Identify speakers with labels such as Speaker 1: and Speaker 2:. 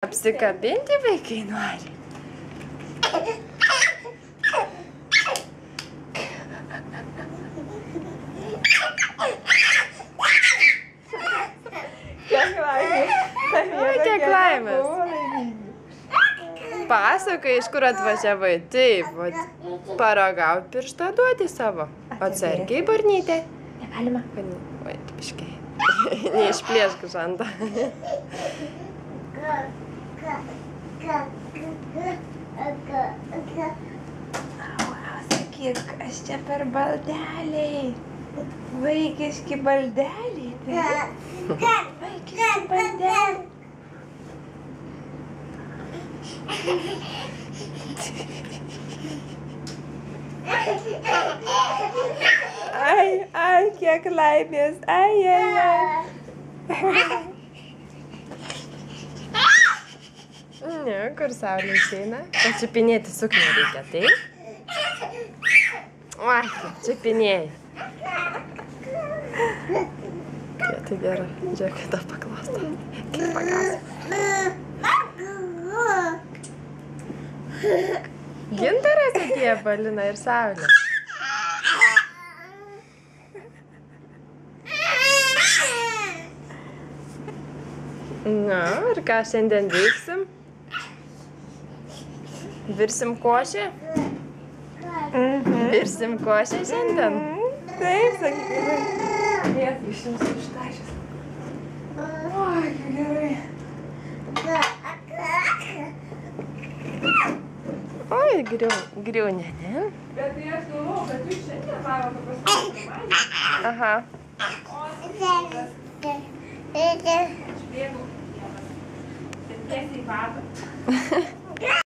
Speaker 1: Apsikabinti vaikai nori. Kiek laimės. Pasakai, iš kur atvažiavai. Taip, paragaut pirštą duoti savo. Atsargiai, Barnytė.
Speaker 2: Negalima.
Speaker 1: Oi, biškiai. Neišplėšk žantą.
Speaker 2: Sakyk, kas čia per baldeliai? Vaikiški baldeliai. Vaikiški baldeliai. Ai, kiek laimės. Ai.
Speaker 1: Ne, kur saulė išeina. Pačiupinėti suknį reikia, taip? Oi, čiupinėjai. Tai gerai, žiūrėk, tą paklostą. Kaip pagausi. Gintaras atėjo, Balina ir Saulė. Na, ir ką šiandien veiksim? Virsim košę? Virsim košę šiandien?
Speaker 2: Taip, sakykime. Jėt, iš jums ištašęs. Oi, kaip gerai.
Speaker 1: Oi, griūnė, ne?
Speaker 2: Bet tai aš galvoju, kad jūs šiandien varote pasakyti.
Speaker 1: Aha.
Speaker 2: Aš bėgu. Bet tiesiai vadą.